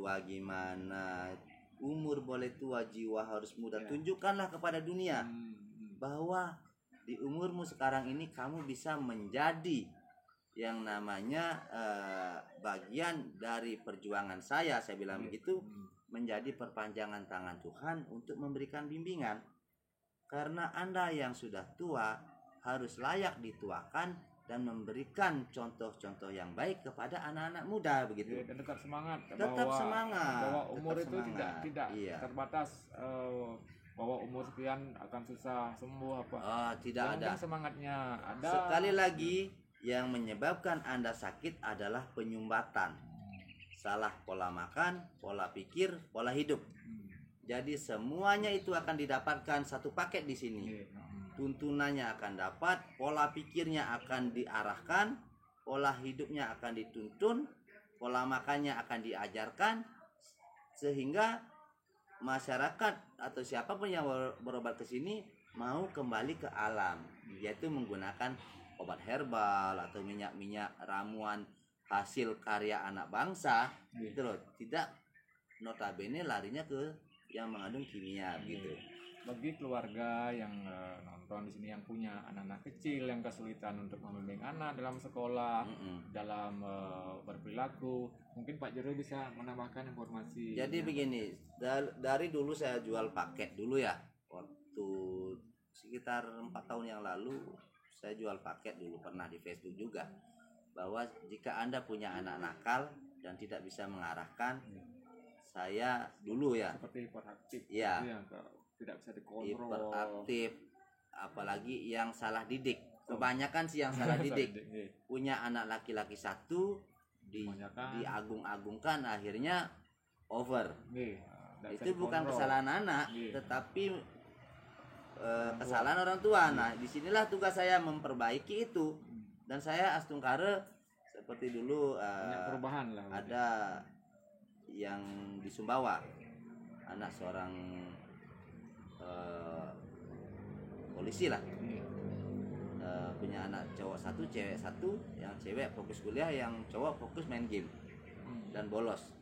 tua gimana, umur boleh tua, jiwa harus muda. Tunjukkanlah kepada dunia bahwa di umurmu sekarang ini kamu bisa menjadi yang namanya bagian dari perjuangan saya bilang begitu, menjadi perpanjangan tangan Tuhan untuk memberikan bimbingan. Karena Anda yang sudah tua harus layak dituakan dan memberikan contoh-contoh yang baik kepada anak-anak muda begitu. Dan tetap semangat. Tetap semangat. Bahwa umur tetap itu semangat. tidak terbatas. Bahwa umur sekian akan susah sembuh apa. Tidak ada. Semangatnya ada. Sekali lagi, yang menyebabkan Anda sakit adalah penyumbatan. Salah pola makan, pola pikir, pola hidup. Jadi semuanya itu akan didapatkan satu paket di sini. Tuntunannya akan dapat, pola pikirnya akan diarahkan, pola hidupnya akan dituntun, pola makannya akan diajarkan, sehingga masyarakat atau siapapun yang berobat ke sini mau kembali ke alam, yaitu menggunakan obat herbal atau minyak-minyak ramuan hasil karya anak bangsa, gitu loh. Tidak notabene larinya ke yang mengandung kimia gitu. Bagi keluarga yang nonton di sini yang punya anak-anak kecil yang kesulitan untuk membimbing anak dalam sekolah, dalam berperilaku, mungkin Pak Jero bisa menambahkan informasi. Jadi begini, dari dulu saya jual paket dulu ya. Waktu sekitar 4 tahun yang lalu saya jual paket dulu, pernah di Facebook juga, bahwa jika Anda punya anak nakal dan tidak bisa mengarahkan, saya dulu ya seperti hiperaktif ya, tidak bisa dikontrol, hiperaktif, apalagi yang salah didik. Kebanyakan sih yang salah didik. Punya anak laki-laki satu diagung-agungkan, akhirnya over. Itu bukan kesalahan anak, tetapi kesalahan orang tua. Nah, disinilah tugas saya memperbaiki itu. Dan saya Astungkare seperti dulu perubahan lah. Ada yang di Sumbawa, anak seorang polisi lah, punya anak cowok satu, cewek satu. Yang cewek fokus kuliah, yang cowok fokus main game dan bolos.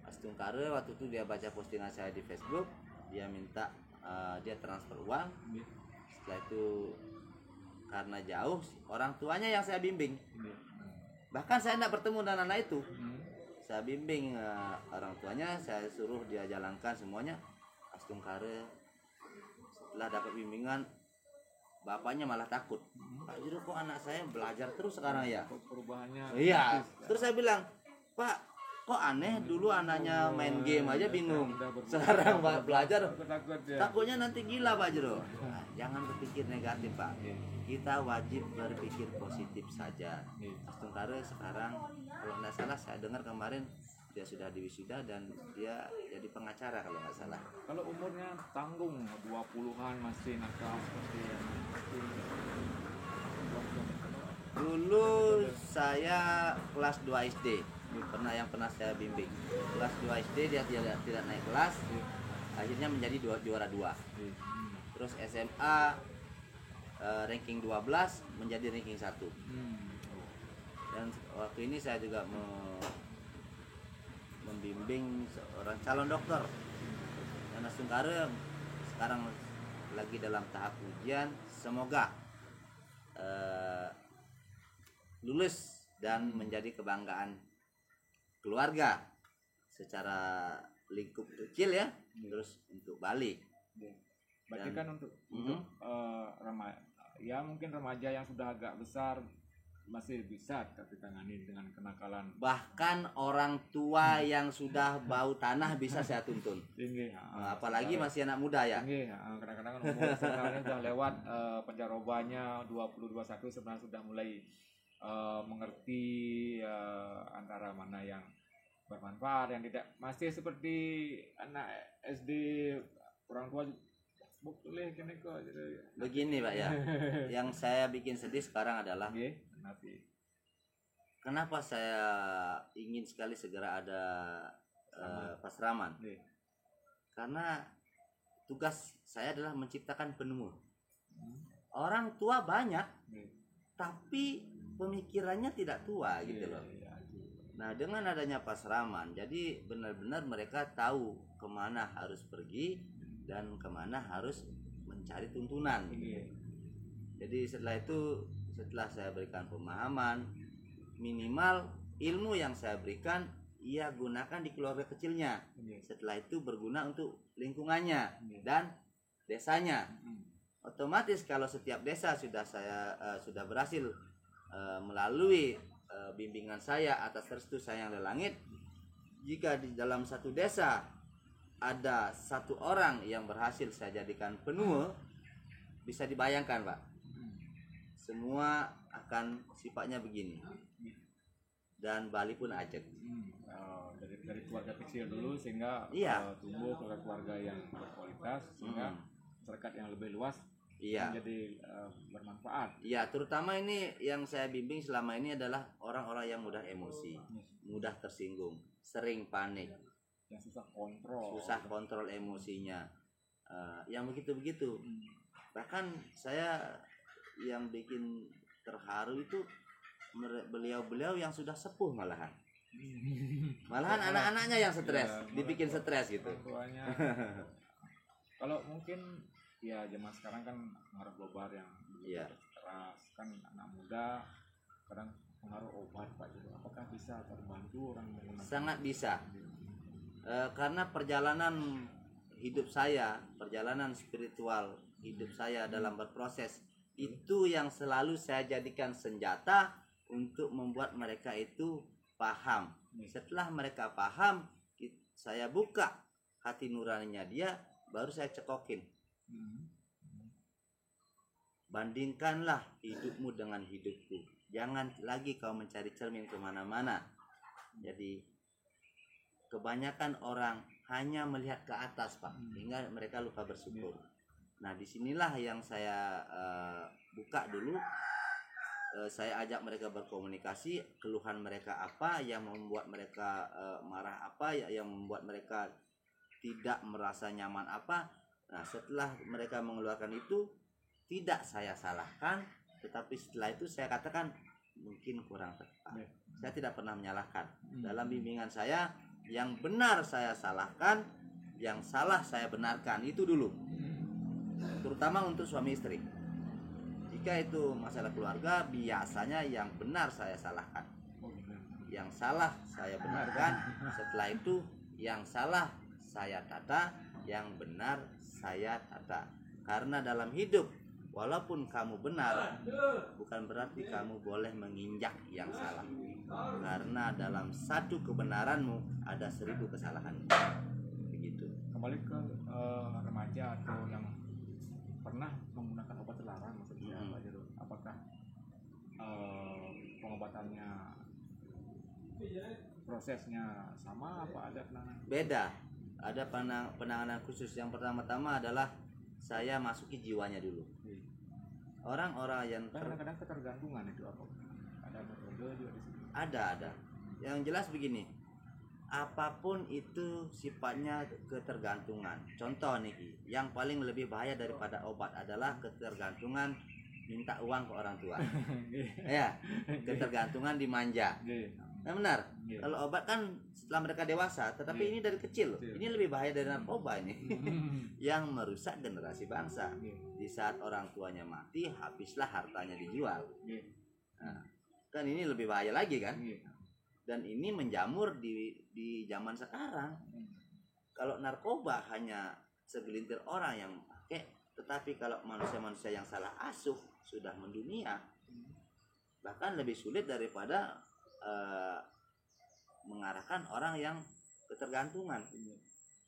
Astungkare waktu itu dia baca postingan saya di Facebook, dia minta dia transfer uang. Setelah itu karena jauh, orang tuanya yang saya bimbing. Bahkan saya tidak bertemu dengan anak itu. Saya bimbing orang tuanya, saya suruh dia jalankan semuanya. Astungkare setelah dapat bimbingan, bapaknya malah takut. Pak Jero, kok anak saya belajar terus sekarang ya? Perubahannya. Iya. Terus saya bilang, Pak, kok aneh, dulu anaknya main game aja bingung, sekarang belajar takutnya nanti gila Pak Jero. Nah, jangan berpikir negatif Pak, kita wajib berpikir positif saja. Astungkare sekarang kalau nggak salah saya dengar kemarin dia sudah diwisuda dan dia jadi pengacara kalau nggak salah. Kalau umurnya tanggung 20-an masih nakal seperti dulu saya kelas 2 SD. Pernah saya bimbing kelas 2 SD, dia tidak naik kelas, akhirnya menjadi juara 2. Terus SMA ranking 12 menjadi ranking 1. Dan waktu ini saya juga membimbing seorang calon dokter. Dan Astungkare sekarang lagi dalam tahap ujian, semoga lulus dan menjadi kebanggaan keluarga secara lingkup kecil ya. Terus untuk Bali. Berarti kan untuk remaja, ya mungkin remaja yang sudah agak besar masih bisa ditangani dengan kenakalan. Bahkan orang tua yang sudah bau tanah bisa saya tuntun. Apalagi masih anak muda ya. Kadang-kadang umur sebenarnya sudah lewat penjarobannya 20-21 sebenarnya sudah mulai mengerti antara mana yang bermanfaat, yang tidak. Masih seperti anak SD, orang tua boleh kok. Begini Pak ya, yang saya bikin sedih sekarang adalah kenapa saya ingin sekali segera ada Pasraman. Karena tugas saya adalah menciptakan penemu. Orang tua banyak, tapi pemikirannya tidak tua gitu loh. Nah, dengan adanya pasraman, jadi benar-benar mereka tahu kemana harus pergi dan kemana harus mencari tuntunan. Jadi setelah saya berikan pemahaman, minimal ilmu yang saya berikan ia gunakan di keluarga kecilnya. Setelah itu berguna untuk lingkungannya dan desanya. Otomatis kalau setiap desa sudah berhasil melalui bimbingan saya atas restu saya yang dari langit, jika di dalam satu desa ada satu orang yang berhasil saya jadikan penua, bisa dibayangkan Pak, semua akan sifatnya begini, dan Bali pun ajak. Dari keluarga kecil dulu sehingga tumbuh keluarga yang berkualitas, sehingga masyarakat yang lebih luas menjadi bermanfaat. Iya, terutama ini yang saya bimbing selama ini adalah orang-orang yang mudah emosi, mudah tersinggung, sering panik, yang susah kontrol emosinya, yang begitu-begitu. Bahkan saya yang bikin terharu itu beliau-beliau yang sudah sepuh malahan anak-anaknya yang stres, dibikin stres gitu. Kalau mungkin ya zaman sekarang kan pengaruh global yang keras, kan anak muda kadang pengaruh obat Pak, gitu. Apakah bisa terbantu orang menggunakan? Sangat bisa. Karena perjalanan hidup saya, perjalanan spiritual hidup saya dalam berproses, itu yang selalu saya jadikan senjata untuk membuat mereka itu paham. Setelah mereka paham, saya buka hati nuraninya dia, baru saya cekokin. Bandingkanlah hidupmu dengan hidupku. Jangan lagi kau mencari cermin kemana-mana. Jadi kebanyakan orang hanya melihat ke atas Pak, hingga mereka lupa bersyukur. Nah, disinilah yang saya buka dulu. Saya ajak mereka berkomunikasi, keluhan mereka apa, yang membuat mereka marah apa, yang membuat mereka tidak merasa nyaman apa. Nah, setelah mereka mengeluarkan itu, tidak saya salahkan, tetapi setelah itu saya katakan mungkin kurang tepat. Saya tidak pernah menyalahkan. Dalam bimbingan saya, yang benar saya salahkan, yang salah saya benarkan, itu dulu. Terutama untuk suami istri. Jika itu masalah keluarga, biasanya yang benar saya salahkan, yang salah saya benarkan. Setelah itu yang salah saya tata, yang benar saya tata. Karena dalam hidup, walaupun kamu benar, bukan berarti kamu boleh menginjak yang salah. Karena dalam satu kebenaranmu ada 1000 kesalahan. Begitu. Kembali ke remaja atau yang pernah menggunakan obat terlarang, maksudnya Pak Jero, apakah pengobatannya, prosesnya sama apa ada penanganan? Beda. Ada penanganan khusus. Yang pertama-tama adalah saya masuki jiwanya dulu. Orang-orang yang kadang-kadang ketergantungan itu apa? Ada metode juga di sini. Ada. Yang jelas begini, apapun itu sifatnya ketergantungan. Contoh nih, yang paling lebih bahaya daripada obat adalah ketergantungan minta uang ke orang tua. Ya, ketergantungan dimanja. Nah, benar. Kalau obat kan setelah mereka dewasa, tetapi ini dari kecil. Ini lebih bahaya dari narkoba ini. Yang merusak generasi bangsa. Di saat orang tuanya mati, habislah hartanya dijual. Nah, kan ini lebih bahaya lagi kan? Dan ini menjamur di zaman sekarang. Kalau narkoba hanya segelintir orang yang pakai, tetapi kalau manusia-manusia yang salah asuh sudah mendunia, bahkan lebih sulit daripada mengarahkan orang yang ketergantungan.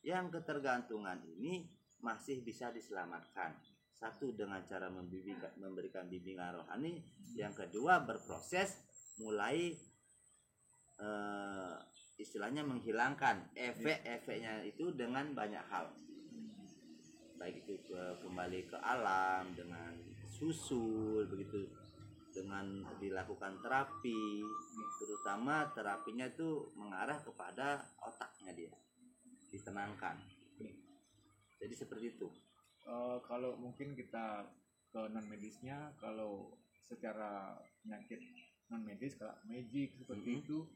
Yang ketergantungan ini masih bisa diselamatkan. Satu, dengan cara memberikan bimbingan rohani. Yang kedua, berproses mulai istilahnya menghilangkan efek-efeknya itu dengan banyak hal, baik itu kembali ke alam dengan susul begitu, dengan dilakukan terapi, terutama terapinya itu mengarah kepada otaknya dia ditenangkan. Jadi seperti itu. Kalau mungkin kita ke non medisnya, kalau secara penyakit non medis kayak magic seperti itu,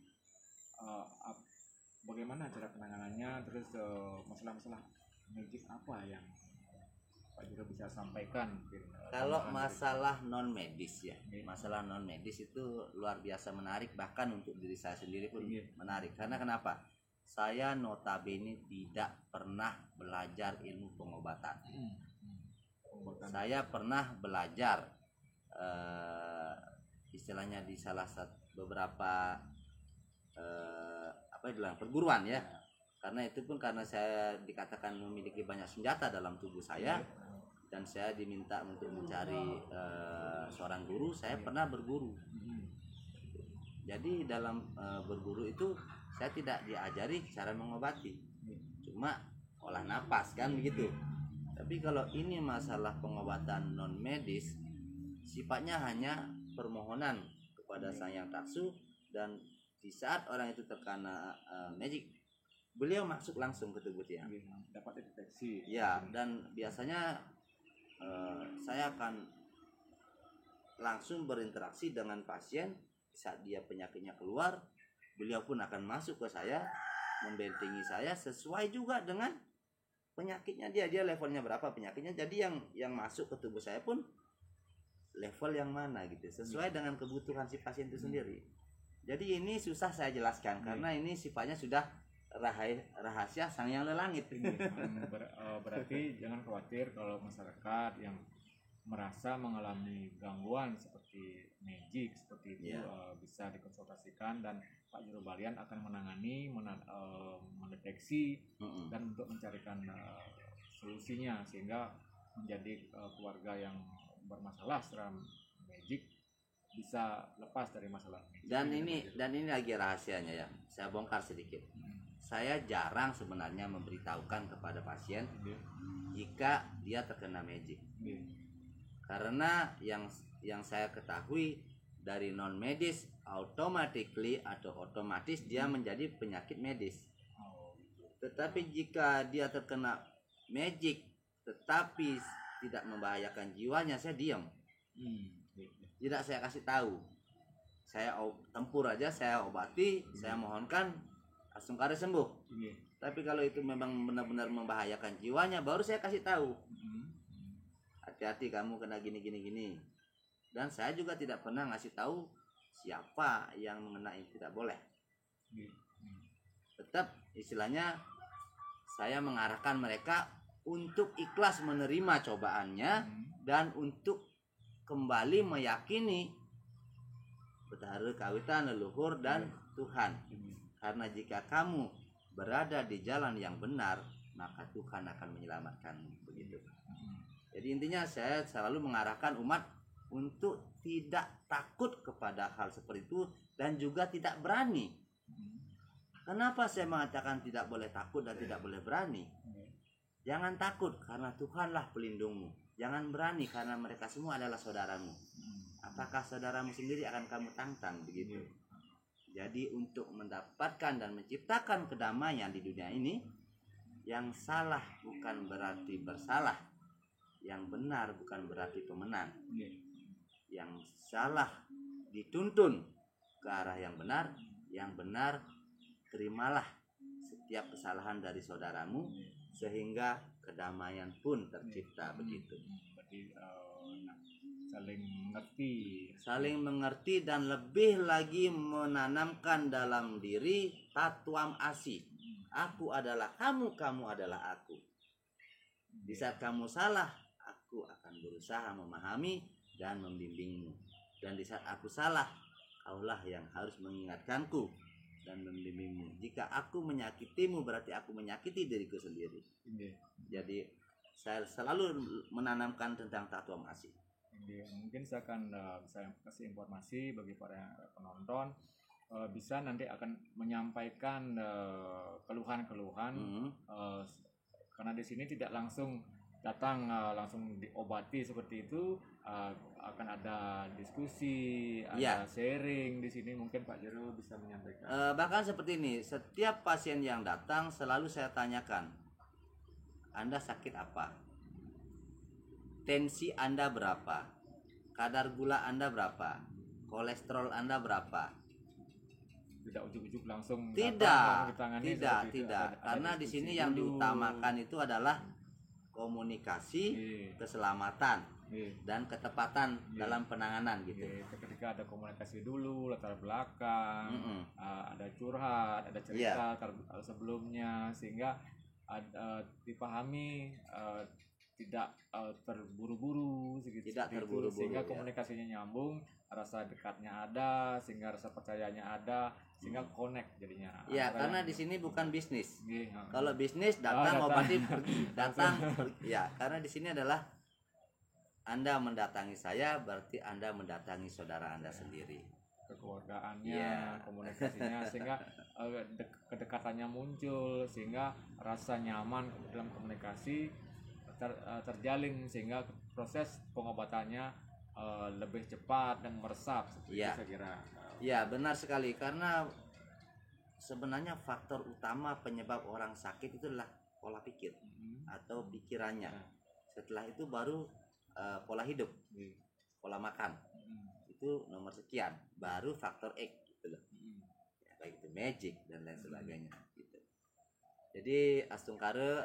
bagaimana cara penanganannya, terus masalah-masalah medis apa yang Pak Jero bisa sampaikan mungkin, Kalau tambahan dari- masalah non medis ya, Iya. masalah non medis itu luar biasa menarik, bahkan untuk diri saya sendiri pun Iya. menarik. Karena kenapa? Saya notabene tidak pernah belajar ilmu pengobatan. Pengobatan. Saya pernah belajar istilahnya di salah satu beberapa apa dibilang perguruan ya. Karena itu pun karena saya dikatakan memiliki banyak senjata dalam tubuh saya, dan saya diminta untuk mencari seorang guru. Saya pernah berguru. Jadi dalam berguru itu saya tidak diajari cara mengobati, cuma olah napas kan begitu. Tapi kalau ini masalah pengobatan non medis, sifatnya hanya permohonan kepada Sang Yang Taksu, dan di saat orang itu terkena magic, beliau masuk langsung ke tubuh tiang. Dapat deteksi. Ya, dan biasanya saya akan langsung berinteraksi dengan pasien saat dia penyakitnya keluar. Beliau pun akan masuk ke saya, membentengi saya sesuai juga dengan penyakitnya dia levelnya berapa penyakitnya. Jadi yang masuk ke tubuh saya pun level yang mana gitu, sesuai dengan kebutuhan si pasien itu sendiri. Jadi ini susah saya jelaskan karena ini sifatnya sudah rahasia Sang Yang Lelangit. Berarti jangan khawatir kalau masyarakat yang merasa mengalami gangguan seperti magic seperti itu, bisa dikonsultasikan, dan Pak Jero Balian akan menangani, mendeteksi dan untuk mencarikan solusinya sehingga menjadi keluarga yang bermasalah secara magic bisa lepas dari masalah magic. Dan ini lagi rahasianya ya, saya bongkar sedikit. Saya jarang sebenarnya memberitahukan kepada pasien jika dia terkena magic. Karena yang saya ketahui dari non medis otomatis dia menjadi penyakit medis. Tetapi jika dia terkena magic tetapi tidak membahayakan jiwanya, saya diam. Tidak saya kasih tahu. Saya tempur aja, saya obati, saya mohonkan langsung kare sembuh. Tapi kalau itu memang benar-benar membahayakan jiwanya, baru saya kasih tahu. Hati-hati kamu kena gini. Dan saya juga tidak pernah ngasih tahu siapa yang mengenai, tidak boleh. Tetap istilahnya saya mengarahkan mereka untuk ikhlas menerima cobaannya dan untuk kembali meyakini betara kawitan leluhur dan Tuhan. Karena jika kamu berada di jalan yang benar, maka Tuhan akan menyelamatkanmu, begitu. Jadi intinya saya selalu mengarahkan umat untuk tidak takut kepada hal seperti itu dan juga tidak berani. Kenapa saya mengatakan tidak boleh takut dan tidak boleh berani? Jangan takut karena Tuhanlah pelindungmu. Jangan berani karena mereka semua adalah saudaramu. Apakah saudaramu sendiri akan kamu tantang, begitu. Jadi untuk mendapatkan dan menciptakan kedamaian di dunia ini, yang salah bukan berarti bersalah, yang benar bukan berarti pemenang. Yang salah dituntun ke arah yang benar terimalah setiap kesalahan dari saudaramu sehingga kedamaian pun tercipta, begitu. Berarti saling mengerti dan lebih lagi menanamkan dalam diri tatwam asih. Aku adalah kamu, kamu adalah aku. Di saat kamu salah, aku akan berusaha memahami dan membimbingmu. Dan di saat aku salah, kaulah yang harus mengingatkanku dan membimbingmu. Jika aku menyakitimu, berarti aku menyakiti diriku sendiri. Jadi saya selalu menanamkan tentang tatwam asih. Mungkin saya akan bisa kasih informasi bagi para penonton, bisa nanti akan menyampaikan keluhan-keluhan, karena di sini tidak langsung datang langsung diobati seperti itu, akan ada diskusi, ada sharing di sini. Mungkin Pak Jero bisa menyampaikan. Bahkan seperti ini, setiap pasien yang datang selalu saya tanyakan, Anda sakit apa? Tensi Anda berapa? Kadar gula Anda berapa? Kolesterol Anda berapa? tidak ujuk-ujuk langsung Tidak, datang, ditangani tidak, seperti itu. tidak. Ada Karena di diskusi sini yang dulu. diutamakan itu adalah komunikasi, Iya, keselamatan, iya. dan ketepatan Iya. dalam penanganan gitu. Iya, ketika ada komunikasi dulu, latar belakang, Mm-mm. ada curhat, ada cerita sebelumnya, sehingga dipahami, tidak terburu-buru segitu, Tidak seperti itu, terburu-buru, sehingga ya. komunikasinya nyambung, rasa dekatnya ada, sehingga rasa percayanya ada, sehingga connect jadinya. Ya, antara karena yang- di sini bukan bisnis. Iya, Kalau bisnis datang datang. obati pergi, datang pergi. Ya, karena di sini adalah Anda mendatangi saya berarti Anda mendatangi saudara Anda sendiri. kekeluargaannya, Iya. komunikasinya, sehingga kedekatannya muncul, sehingga rasa nyaman dalam komunikasi terjalin, sehingga proses pengobatannya lebih cepat dan meresap. Seperti Iya. itu saya kira. Ya, benar sekali karena sebenarnya faktor utama penyebab orang sakit itu adalah pola pikir Mhm. atau pikirannya. Ya. Setelah itu baru pola hidup, Iya. pola makan. Mhm. Itu nomor sekian, baru faktor X gitu loh. Mhm. Ya, baik itu magic dan lain sebagainya gitu. Jadi Astungkare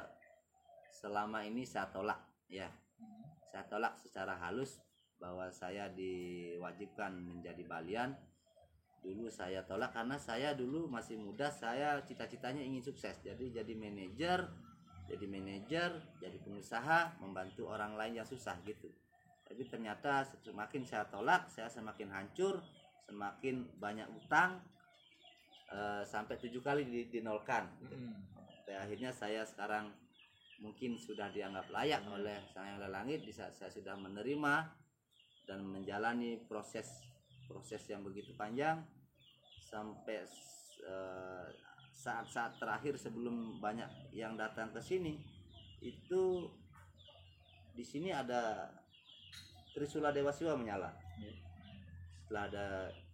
selama ini saya tolak ya. Mhm. Saya tolak secara halus bahwa saya diwajibkan menjadi balian. Dulu saya tolak karena saya dulu masih muda, saya cita-citanya ingin sukses. Jadi manajer, jadi pengusaha, membantu orang lain yang susah gitu. Tapi ternyata semakin saya tolak, saya semakin hancur, semakin banyak utang, sampai 7 kali dinolkan. Gitu. Mhm. Sampai akhirnya saya sekarang mungkin sudah dianggap layak oleh Sang Yang Langit, di saat saya sudah menerima dan menjalani proses yang begitu panjang sampai saat-saat terakhir sebelum banyak yang datang ke sini itu di sini ada Trisula Dewa Siwa menyala. Setelah ada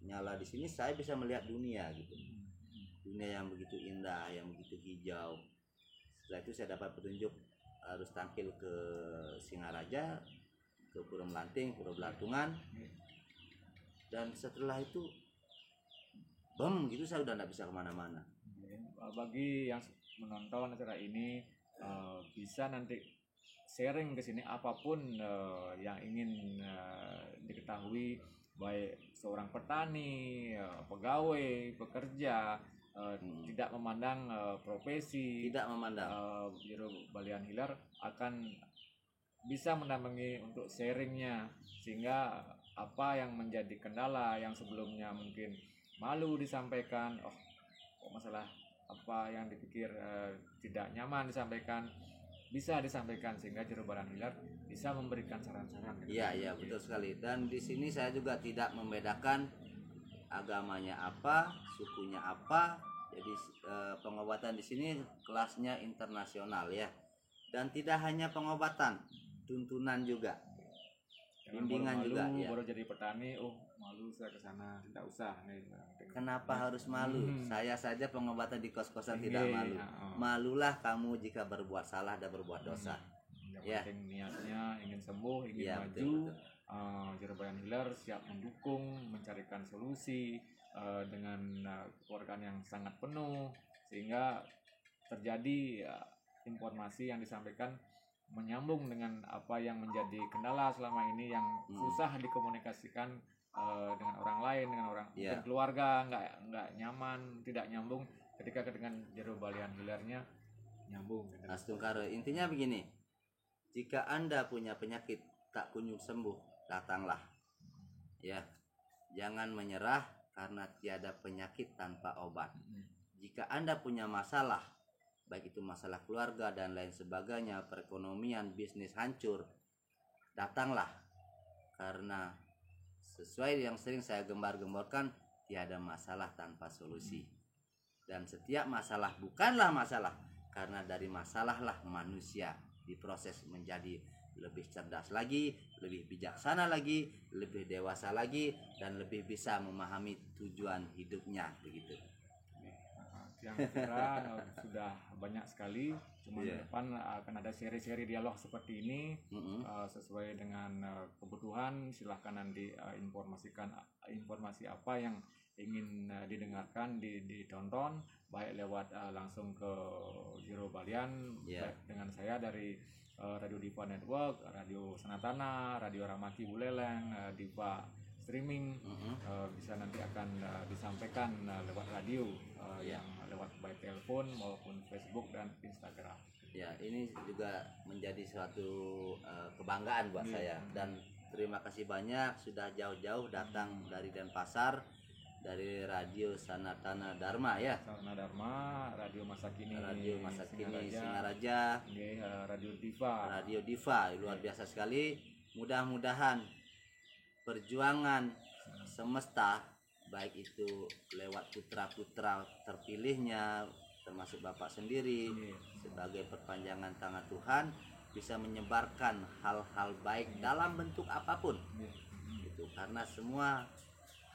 nyala di sini saya bisa melihat dunia gitu. Dunia yang begitu indah, yang begitu hijau. Setelah itu saya dapat petunjuk harus tampil ke Singaraja, ke Pura Melanting, Pura Belatungan. Dan setelah itu gitu saya udah nggak bisa kemana-mana. Bagi yang menonton acara ini, bisa nanti sharing ke sini apapun yang ingin diketahui, baik seorang petani, pegawai, pekerja, tidak memandang profesi, Tidak memandang. Biro Balian Hilir akan bisa mendampingi untuk sharingnya, sehingga apa yang menjadi kendala yang sebelumnya mungkin malu disampaikan, kok masalah apa yang dipikir tidak nyaman disampaikan, bisa disampaikan, sehingga Biro Balian Hilir bisa memberikan saran-saran. Iya betul sekali. Dan di sini saya juga tidak membedakan agamanya apa, sukunya apa. Jadi pengobatan di sini kelasnya internasional ya. Dan tidak hanya pengobatan, tuntunan juga. Bimbingan juga ya. Baru jadi petani, malu saya ke sana, tidak usah. Kenapa harus malu? Saya saja pengobatan di kos-kosan tidak malu. Malulah kamu jika berbuat salah dan berbuat dosa. Yang penting niatnya ingin sembuh, ingin Ya, maju. betul. Biro Balian Hilir siap mendukung, mencarikan solusi dengan keluargaan yang sangat penuh, sehingga terjadi informasi yang disampaikan menyambung dengan apa yang menjadi kendala selama ini yang susah dikomunikasikan dengan orang lain, dengan orang mungkin keluarga, nggak nyaman, tidak nyambung. Ketika dengan Biro Balian Hilirnya nyambung. Astungkare, intinya begini, jika Anda punya penyakit tak kunjung sembuh, datanglah ya, jangan menyerah karena tiada penyakit tanpa obat. Jika Anda punya masalah, baik itu masalah keluarga dan lain sebagainya, perekonomian, bisnis hancur, datanglah, karena sesuai yang sering saya gembar-gemborkan, tiada masalah tanpa solusi. Dan setiap masalah bukanlah masalah, karena dari masalahlah manusia diproses menjadi lebih cerdas lagi, lebih bijaksana lagi, lebih dewasa lagi, dan lebih bisa memahami tujuan hidupnya begitu. Yang kira sudah banyak sekali, cuma depan akan ada seri-seri dialog seperti ini. Sesuai dengan kebutuhan, silahkan nanti informasikan informasi apa yang ingin didengarkan, ditonton, baik lewat langsung ke Jero Balian, baik dengan saya dari Radio Diva Network, Radio Sanatana, Radio Ramaki Buleleng, Diva Streaming, bisa nanti akan disampaikan lewat radio, yang lewat baik telepon maupun Facebook dan Instagram. Ya, ini juga menjadi suatu kebanggaan buat saya, dan terima kasih banyak sudah jauh-jauh datang dari Denpasar, dari Radio Sanatana Dharma ya. Sanatana Dharma, Radio Masa Kini Singaraja, Radio Diva. Radio Diva luar biasa sekali. Mudah-mudahan perjuangan semesta, baik itu lewat putra-putra terpilihnya termasuk Bapak sendiri sebagai perpanjangan tangan Tuhan, bisa menyebarkan hal-hal baik dalam bentuk apapun itu, karena semua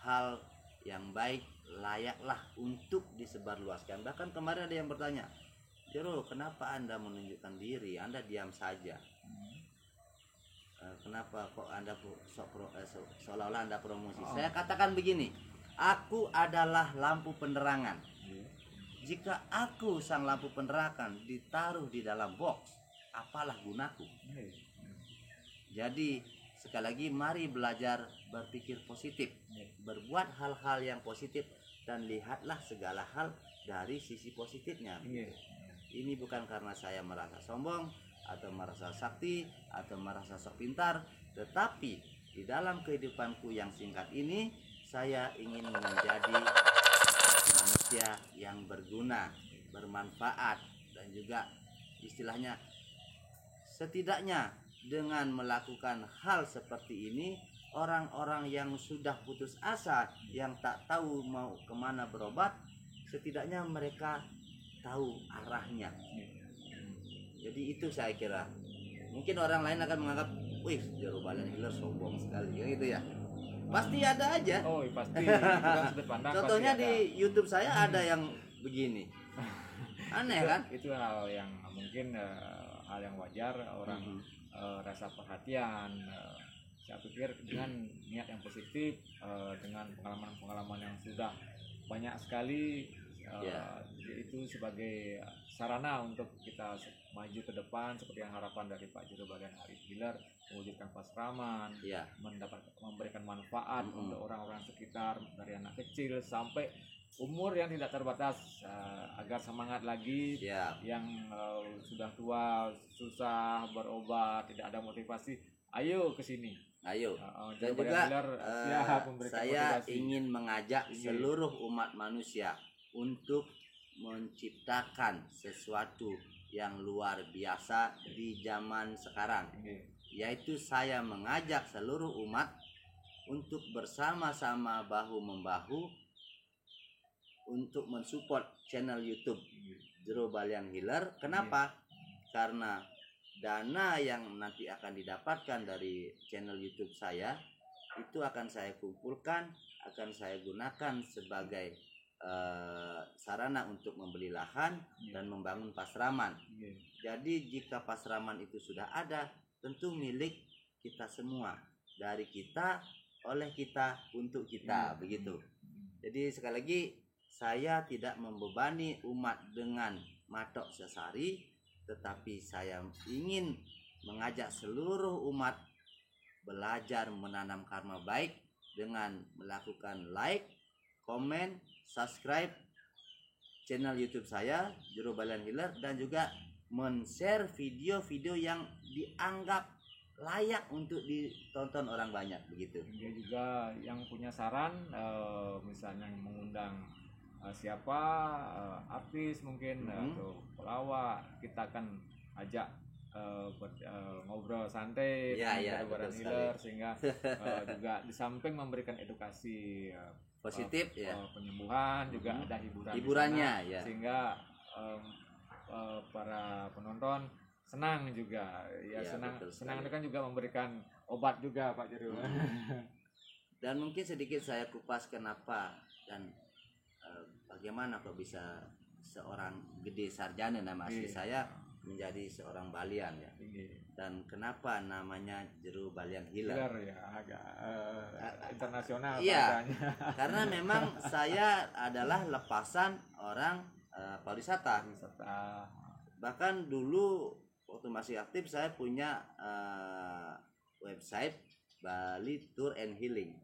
hal yang baik layaklah untuk disebarluaskan. Bahkan kemarin ada yang bertanya, Jero, kenapa Anda menunjukkan diri, Anda diam saja, kenapa kok Anda seolah-olah Anda promosi? Saya katakan begini, aku adalah lampu penerangan. Jika aku sang lampu penerangan ditaruh di dalam box, apalah gunaku? Jadi sekali lagi, mari belajar berpikir positif, berbuat hal-hal yang positif, dan lihatlah segala hal dari sisi positifnya. Ini bukan karena saya merasa sombong atau merasa sakti atau merasa sok pintar, tetapi di dalam kehidupanku yang singkat ini, saya ingin menjadi manusia yang berguna, bermanfaat, dan juga istilahnya setidaknya dengan melakukan hal seperti ini, orang-orang yang sudah putus asa, yang tak tahu mau kemana berobat, setidaknya mereka tahu arahnya. Jadi itu saya kira. Mungkin orang lain akan menganggap, wih, Jero Balian Healer sombong sekali, gitu ya. Pasti ada aja. Oh, pasti. Itu kan sudut pandang. Contohnya di YouTube saya ada yang begini. Aneh kan? Itu hal yang mungkin hal yang wajar, orang rasa perhatian. Saya pikir dengan niat yang positif, dengan pengalaman-pengalaman yang sudah banyak sekali, itu sebagai sarana untuk kita maju ke depan, seperti yang harapan dari Pak Jero Balian Healer, mewujudkan pasraman, memberikan manfaat untuk orang-orang sekitar, dari anak kecil sampai umur yang tidak terbatas, agar semangat lagi, yang sudah tua, susah berobat, tidak ada motivasi, ayo ke sini. Ayo. Dan juga saya ingin mengajak seluruh umat manusia untuk menciptakan sesuatu yang luar biasa di zaman sekarang, yaitu saya mengajak seluruh umat untuk bersama-sama bahu-membahu untuk mensupport channel YouTube Jero Balian Healer. Kenapa? Karena dana yang nanti akan didapatkan dari channel YouTube saya itu akan saya kumpulkan, akan saya gunakan sebagai sarana untuk membeli lahan dan membangun pasraman. Jadi jika pasraman itu sudah ada, tentu milik kita semua, dari kita, oleh kita, untuk kita, begitu. Jadi sekali lagi, saya tidak membebani umat dengan matok sesari, tetapi saya ingin mengajak seluruh umat belajar menanam karma baik dengan melakukan like, komen, subscribe channel YouTube saya Jero Balian Healer, dan juga men-share video-video yang dianggap layak untuk ditonton orang banyak, begitu. Dia juga yang punya saran, misalnya mengundang siapa artis mungkin atau pelawak, kita akan ajak ngobrol santai ya, Jero Balian Healer, sehingga juga di samping memberikan edukasi positif, penyembuhan, juga ada hiburannya, sehingga para penonton senang juga, senang itu kan juga memberikan obat juga, Pak Jero. Dan mungkin sedikit saya kupas kenapa dan bagaimana kok bisa seorang gede sarjana, nama asli saya menjadi seorang balian ya. Ini Dan kenapa namanya Jero Balian Healer? Healer ya, agak internasional Iya. bahasanya. Karena memang saya adalah lepasan orang pariwisata. Wisata. Bahkan dulu waktu masih aktif saya punya website Bali Tour and Healing.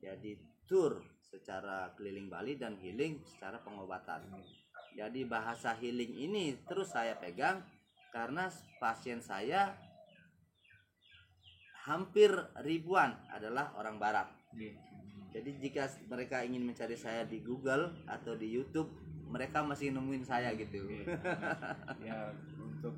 Jadi tour secara keliling Bali dan healing secara pengobatan. Jadi bahasa healing ini terus saya pegang karena pasien saya hampir ribuan adalah orang barat. Jadi jika mereka ingin mencari saya di Google atau di YouTube, mereka masih nemuin saya gitu. Ya, untuk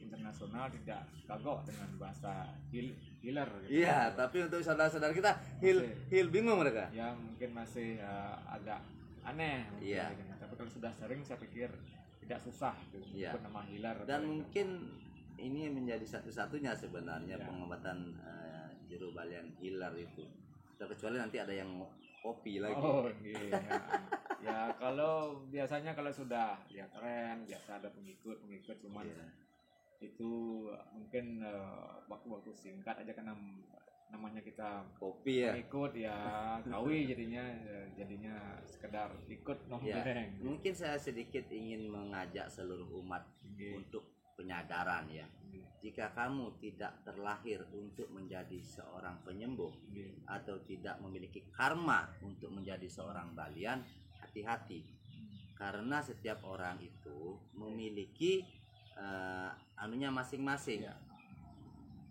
internasional tidak kagok dengan bahasa healer gitu. Iya, tapi untuk saudara-saudara kita heal bingung mereka. Ya mungkin masih agak aneh mungkin Iya. gitu. Tapi kalau sudah sering saya pikir tidak susah gitu, Iya. nama healer. Dan mungkin ini menjadi satu-satunya sebenarnya Ya. pengobatan Jero Balian Healer itu. Terkecuali nanti ada yang kopi lagi. Oh iya. Ya kalau biasanya kalau sudah ya keren, biasa ada pengikut cuman Iya. itu mungkin waktu-waktu singkat aja karena namanya kita Kopi ya. ikut ya kawi jadinya sekedar ikut Ya. nongkrong. Mungkin saya sedikit ingin mengajak seluruh umat untuk penyadaran ya. Jika kamu tidak terlahir untuk menjadi seorang penyembuh atau tidak memiliki karma untuk menjadi seorang balian, hati-hati. Karena setiap orang itu memiliki anunya masing-masing. Ya.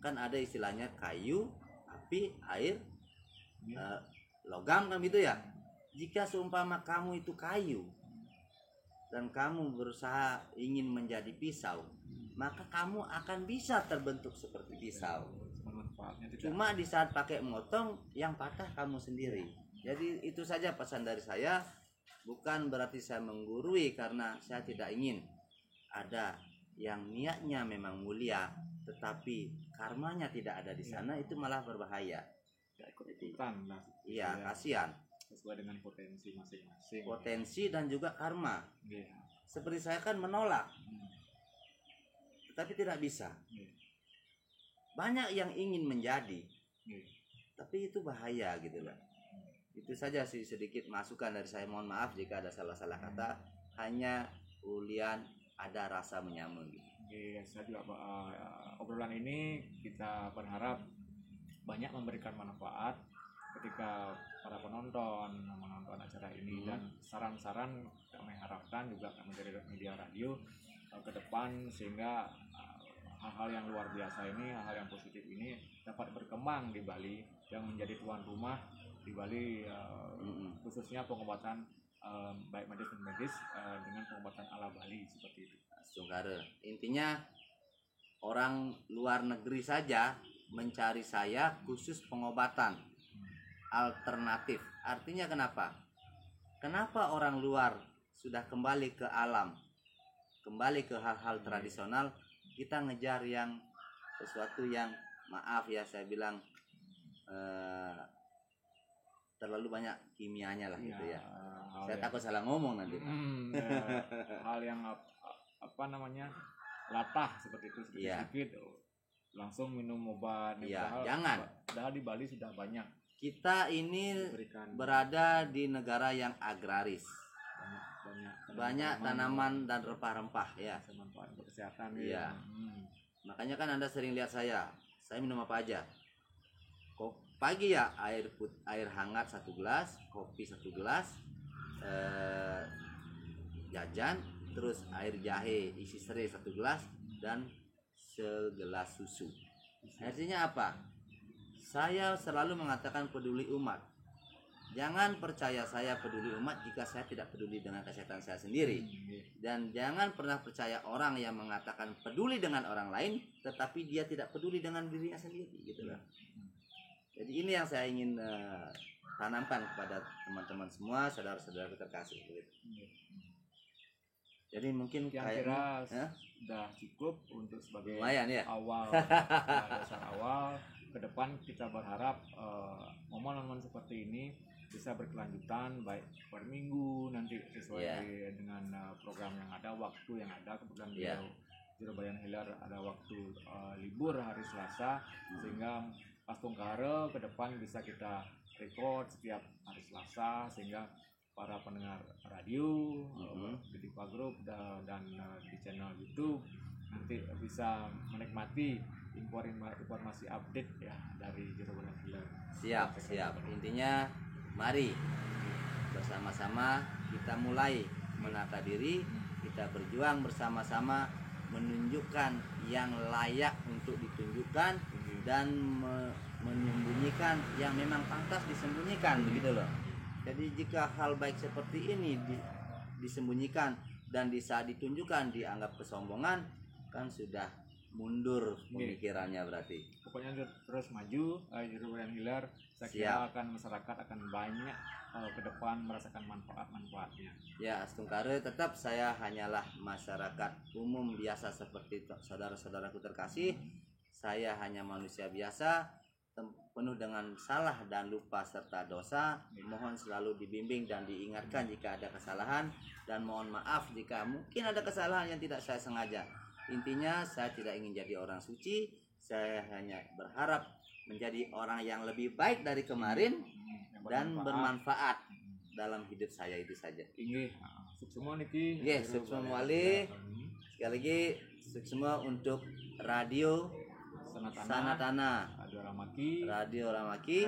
Kan ada istilahnya kayu, api, air, logam kan gitu ya. Jika seumpama kamu itu kayu dan kamu berusaha ingin menjadi pisau, maka kamu akan bisa terbentuk seperti pisau. Manfaatnya tidak. Cuma di saat pakai motong yang patah kamu sendiri. Jadi itu saja pesan dari saya. Bukan berarti saya menggurui karena saya tidak ingin. Ada yang niatnya memang mulia tetapi karmanya tidak ada di sana, itu malah berbahaya. Ya, ikut-ikutan lah. Iya, Ya, kasihan. sesuai dengan potensi masing-masing. Potensi dan juga karma. Iya. Seperti saya kan menolak, tapi tidak bisa. Banyak yang ingin menjadi, tapi itu bahaya gitu loh. Itu saja sih sedikit masukan dari saya. Mohon maaf jika ada salah-salah kata. Hanya Ulian ada rasa menyambung gitu. Oke, saya juga obrolan ini kita berharap banyak memberikan manfaat ketika para penonton menonton acara ini, dan saran-saran kami harapkan juga kami dari media radio ke depan sehingga hal-hal yang luar biasa ini, hal-hal yang positif ini dapat berkembang di Bali yang menjadi tuan rumah di Bali, khususnya pengobatan baik medis dengan pengobatan ala Bali seperti itu. Sungkara. Intinya orang luar negeri saja mencari saya khusus pengobatan alternatif. Artinya kenapa? Kenapa orang luar sudah kembali ke alam, kembali ke hal-hal tradisional, kita ngejar yang sesuatu yang, maaf ya saya bilang, terlalu banyak kimianya lah gitu ya. Saya takut salah ngomong nanti. Hal yang apa namanya, latah seperti itu, sedikit langsung minum obat. Iya, jangan. Padahal di Bali sudah banyak. Kita ini berada di negara yang agraris. Banyak tanaman dan rempah-rempah ya. Manfaat untuk kesehatan. Iya. Makanya kan Anda sering lihat saya minum apa aja. Pagi ya air hangat 1 gelas, kopi 1 gelas, jajan, terus air jahe isi serai 1 gelas, dan segelas susu. Artinya apa? Saya selalu mengatakan peduli umat. Jangan percaya saya peduli umat jika saya tidak peduli dengan kesehatan saya sendiri. Dan jangan pernah percaya orang yang mengatakan peduli dengan orang lain tetapi dia tidak peduli dengan dirinya sendiri gitu loh. Jadi ini yang saya ingin tanamkan kepada teman-teman semua, saudara-saudara terkasih gitu. Jadi mungkin kira-kira sudah cukup untuk sebagai lumayan, ya? Awal dasar awal. Ke depan kita berharap momen-momen seperti ini bisa berkelanjutan, baik per minggu nanti sesuai dengan program yang ada, waktu yang ada. Kebetulan beliau Jero Bayan Hilir ada waktu libur hari Selasa, sehingga Pas Tungkara ke depan bisa kita record setiap hari Selasa, sehingga para pendengar radio di Diva Group dan di channel YouTube nanti bisa menikmati informasi update ya dari Jero Bayan Hilir. Siap. Intinya mari bersama-sama kita mulai menata diri, kita berjuang bersama-sama menunjukkan yang layak untuk ditunjukkan dan menyembunyikan yang memang pantas disembunyikan, begitu loh. Jadi jika hal baik seperti ini disembunyikan dan di saat ditunjukkan dianggap kesombongan, kan sudah mundur pemikirannya berarti. Pokoknya terus maju, Jero Bayan Hilir. Saya kira akan masyarakat akan banyak ke depan merasakan manfaatnya. Ya, Astungkara tetap saya hanyalah masyarakat umum biasa seperti saudara-saudaraku terkasih. Saya hanya manusia biasa, penuh dengan salah dan lupa serta dosa. Mohon selalu dibimbing dan diingatkan jika ada kesalahan, dan mohon maaf jika mungkin ada kesalahan yang tidak saya sengaja. Intinya saya tidak ingin jadi orang suci, saya hanya berharap menjadi orang yang lebih baik dari kemarin dan bermanfaat dalam hidup saya, itu saja. Inggih, semua niki. Nggih, semua wali. Sekali lagi semua untuk radio Sanatana, Radio Ramaki,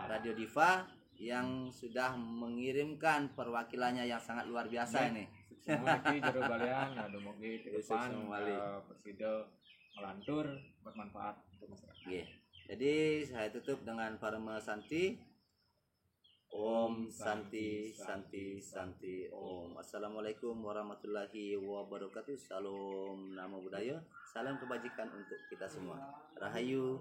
Radio Diva yang sudah mengirimkan perwakilannya yang sangat luar biasa ini. Semua niki Jero Bayan ada mogi ke depan Persida melantur bermanfaat untuk masyarakat. Yeah. Jadi saya tutup dengan Parama Santi. Om Santi Santi Om. Assalamualaikum warahmatullahi wabarakatuh. Salam Namo Buddhaya. Salam kebajikan untuk kita semua. Rahayu.